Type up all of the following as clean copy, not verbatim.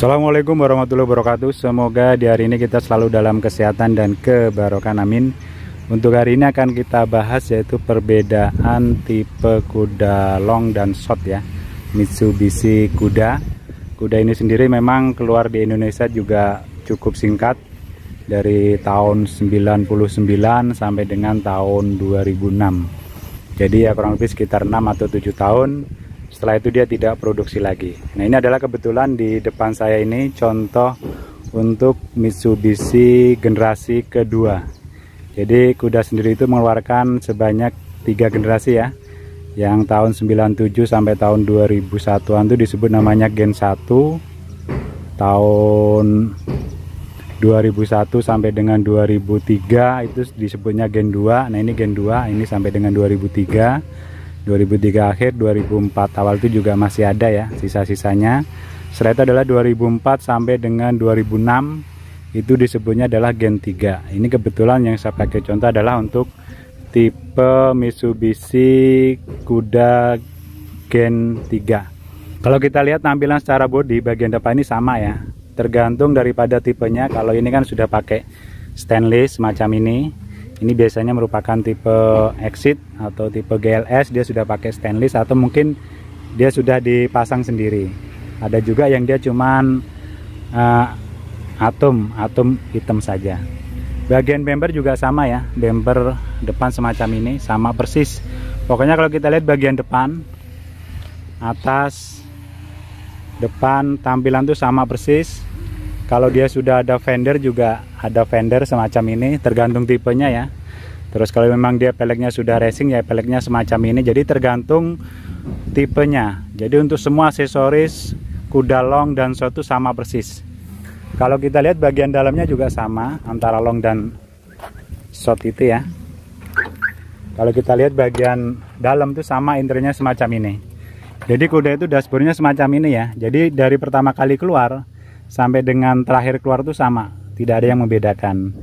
Assalamualaikum warahmatullahi wabarakatuh. Semoga di hari ini kita selalu dalam kesehatan dan kebarokan, amin. Untuk hari ini akan kita bahas yaitu perbedaan tipe kuda long dan short ya, Mitsubishi Kuda. Kuda ini sendiri memang keluar di Indonesia juga cukup singkat, dari tahun 99 sampai dengan tahun 2006. Jadi ya kurang lebih sekitar 6 atau 7 tahun. Setelah itu dia tidak produksi lagi. Nah, ini adalah kebetulan di depan saya ini contoh untuk Mitsubishi generasi kedua. Jadi kuda sendiri itu mengeluarkan sebanyak 3 generasi ya. Yang tahun 97 sampai tahun 2001-an itu disebut namanya Gen 1. Tahun 2001 sampai dengan 2003 itu disebutnya Gen 2. Nah, ini Gen 2, ini sampai dengan 2003 akhir, 2004 awal itu juga masih ada ya sisa-sisanya. Setelah itu adalah 2004 sampai dengan 2006 itu disebutnya adalah Gen 3. Ini kebetulan yang saya pakai contoh adalah untuk tipe Mitsubishi Kuda Gen 3. Kalau kita lihat tampilan secara bodi bagian depan ini sama ya, tergantung daripada tipenya. Kalau ini kan sudah pakai stainless semacam ini biasanya merupakan tipe Exit atau tipe GLS, dia sudah pakai stainless atau mungkin dia sudah dipasang sendiri. Ada juga yang dia cuman atom hitam saja. Bagian bumper juga sama ya, bumper depan semacam ini sama persis. Pokoknya kalau kita lihat bagian depan, atas, depan, tampilan tuh sama persis. Kalau dia sudah ada fender juga ada fender semacam ini, tergantung tipenya ya. Terus kalau memang dia peleknya sudah racing ya peleknya semacam ini. Jadi tergantung tipenya. Jadi untuk semua aksesoris kuda long dan short itu sama persis. Kalau kita lihat bagian dalamnya juga sama antara long dan short itu ya. Kalau kita lihat bagian dalam itu sama, interiornya semacam ini. Jadi kuda itu dashboardnya semacam ini ya. Jadi dari pertama kali keluar sampai dengan terakhir keluar itu sama, tidak ada yang membedakan.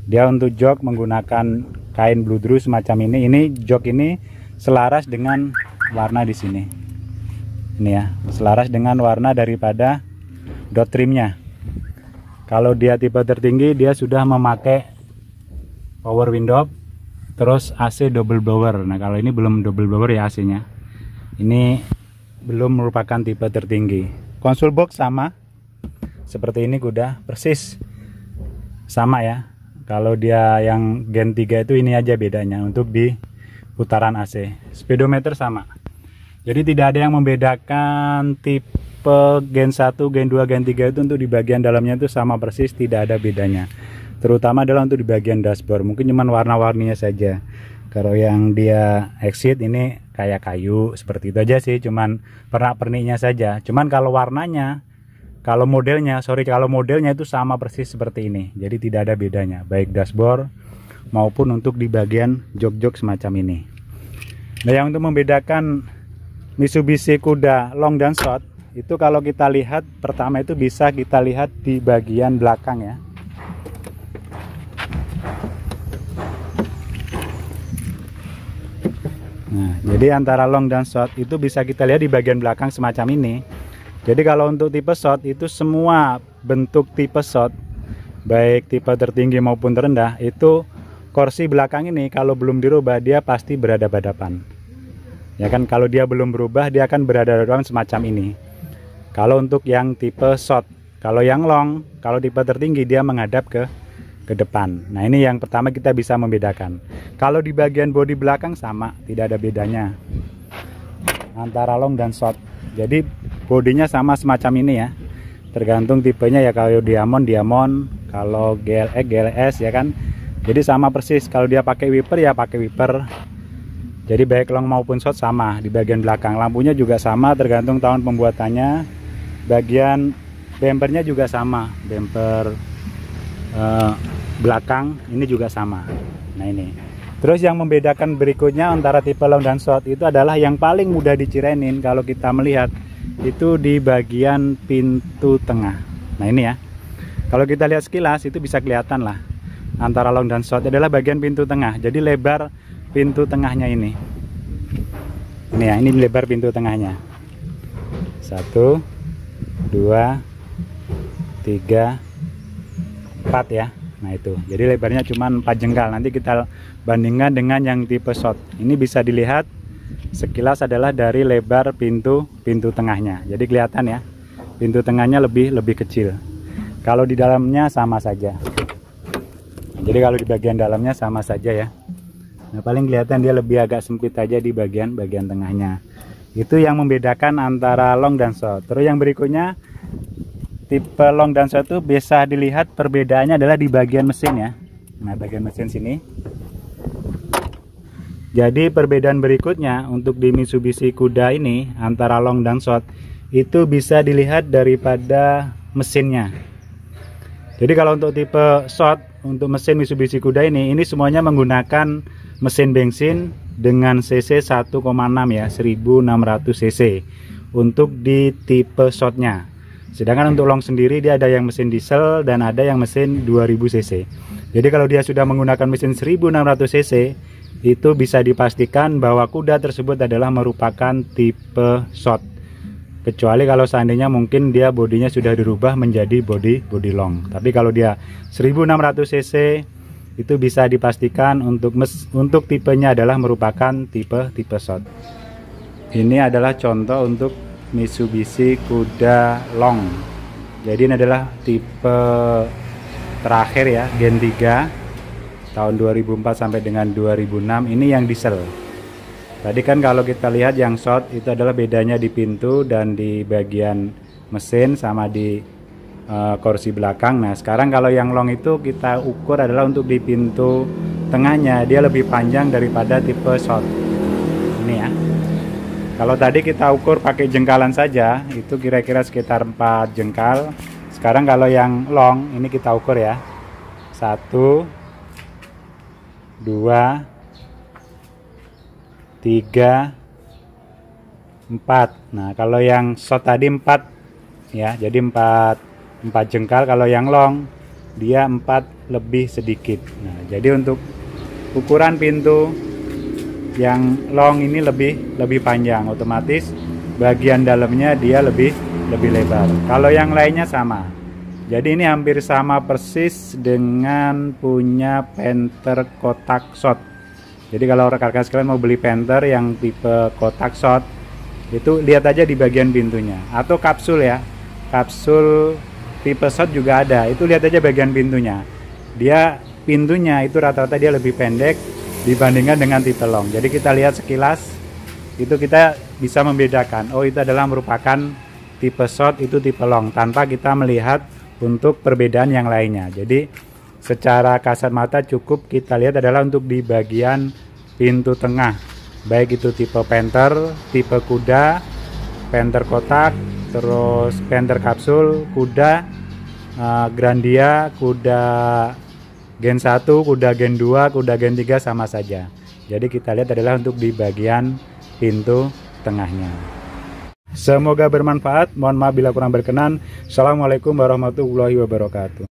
Dia untuk jok menggunakan kain bludru semacam ini. Ini jok ini selaras dengan warna di sini. Ini ya, selaras dengan warna daripada dot trimnya. Kalau dia tipe tertinggi dia sudah memakai power window, terus AC double blower. Nah, kalau ini belum double blower ya AC-nya. Ini belum merupakan tipe tertinggi. Konsol box sama. Seperti ini kuda persis sama ya. Kalau dia yang Gen 3 itu ini aja bedanya untuk di putaran AC. Speedometer sama. Jadi tidak ada yang membedakan tipe Gen 1, Gen 2, Gen 3 itu untuk di bagian dalamnya itu sama persis, tidak ada bedanya. Terutama adalah untuk di bagian dashboard, mungkin cuman warna-warninya saja. Kalau yang dia Exit ini kayak kayu seperti itu aja sih, cuman pernak-perniknya saja. Cuman kalau warnanya, kalau modelnya itu sama persis seperti ini. Jadi tidak ada bedanya, baik dashboard maupun untuk di bagian jok-jok semacam ini. Nah, yang untuk membedakan Mitsubishi Kuda long dan short itu kalau kita lihat, pertama itu bisa kita lihat di bagian belakang ya. Nah, jadi antara long dan short itu bisa kita lihat di bagian belakang semacam ini. Jadi kalau untuk tipe short itu semua bentuk tipe short, baik tipe tertinggi maupun terendah, itu kursi belakang ini kalau belum dirubah dia pasti berhadapan-hadapan. Ya kan, kalau dia belum berubah dia akan berhadapan semacam ini. Kalau untuk yang tipe short, kalau yang long, kalau tipe tertinggi dia menghadap ke depan. Nah, ini yang pertama kita bisa membedakan. Kalau di bagian bodi belakang sama, tidak ada bedanya antara long dan short. Jadi bodinya sama semacam ini ya, tergantung tipenya ya. Kalau diamond, kalau GLS ya kan. Jadi sama persis. Kalau dia pakai wiper ya pakai wiper. Jadi baik long maupun short sama di bagian belakang. Lampunya juga sama tergantung tahun pembuatannya. Bagian bumpernya juga sama, bumper belakang ini juga sama. Nah, ini. Terus yang membedakan berikutnya antara tipe long dan short itu adalah yang paling mudah dicirenin kalau kita melihat itu di bagian pintu tengah. Nah, ini ya. Kalau kita lihat sekilas itu bisa kelihatan lah antara long dan short adalah bagian pintu tengah. Jadi lebar pintu tengahnya ini. Ini ya, ini lebar pintu tengahnya. 1, 2, 3, 4 ya. Nah itu, jadi lebarnya cuma 4 jengkal. Nanti kita bandingkan dengan yang tipe short. Ini bisa dilihat sekilas adalah dari lebar pintu tengahnya. Jadi kelihatan ya, pintu tengahnya lebih kecil. Kalau di dalamnya sama saja. Jadi kalau di bagian dalamnya sama saja ya. Nah paling kelihatan dia lebih agak sempit aja di bagian tengahnya. Itu yang membedakan antara long dan short. Terus yang berikutnya, tipe long dan short itu bisa dilihat perbedaannya adalah di bagian mesin ya. Nah bagian mesin sini. Jadi perbedaan berikutnya untuk di Mitsubishi Kuda ini antara long dan short itu bisa dilihat daripada mesinnya. Jadi kalau untuk tipe short, untuk mesin Mitsubishi Kuda ini semuanya menggunakan mesin bensin dengan cc 1,6 ya, 1600 cc untuk di tipe shortnya. Sedangkan untuk long sendiri dia ada yang mesin diesel dan ada yang mesin 2000 cc. Jadi kalau dia sudah menggunakan mesin 1600 cc, itu bisa dipastikan bahwa kuda tersebut adalah merupakan tipe short. Kecuali kalau seandainya mungkin dia bodinya sudah dirubah menjadi body long. Tapi kalau dia 1600 cc itu bisa dipastikan untuk tipenya adalah merupakan tipe short. Ini adalah contoh untuk Mitsubishi Kuda Long. Jadi ini adalah tipe terakhir ya, Gen 3 tahun 2004 sampai dengan 2006. Ini yang diesel. Tadi kan kalau kita lihat yang short itu adalah bedanya di pintu dan di bagian mesin sama di kursi belakang. Nah sekarang kalau yang long itu kita ukur adalah untuk di pintu tengahnya, dia lebih panjang daripada tipe short ini ya. Kalau tadi kita ukur pakai jengkalan saja itu kira-kira sekitar 4 jengkal. Sekarang kalau yang long ini kita ukur ya, 1, 2, 3, 4. Nah kalau yang short tadi 4 ya, jadi 4 jengkal. Kalau yang long dia 4 lebih sedikit. Nah jadi untuk ukuran pintu yang long ini lebih panjang, otomatis bagian dalamnya dia lebih lebar. Kalau yang lainnya sama. Jadi ini hampir sama persis dengan punya Panther kotak short. Jadi kalau rekan-rekan sekalian mau beli Panther yang tipe kotak short, itu lihat aja di bagian pintunya. Atau kapsul ya, kapsul tipe short juga ada, itu lihat aja bagian pintunya. Dia pintunya itu rata-rata dia lebih pendek dibandingkan dengan tipe long. Jadi kita lihat sekilas itu kita bisa membedakan, oh itu adalah merupakan tipe short, itu tipe long, tanpa kita melihat untuk perbedaan yang lainnya. Jadi secara kasat mata cukup kita lihat adalah untuk di bagian pintu tengah, baik itu tipe Panther, tipe kuda, Panther kotak, terus Panther kapsul, kuda Grandia, kuda Gen 1, kuda Gen 2, kuda Gen 3 sama saja. Jadi kita lihat adalah untuk di bagian pintu tengahnya. Semoga bermanfaat. Mohon maaf bila kurang berkenan. Assalamualaikum warahmatullahi wabarakatuh.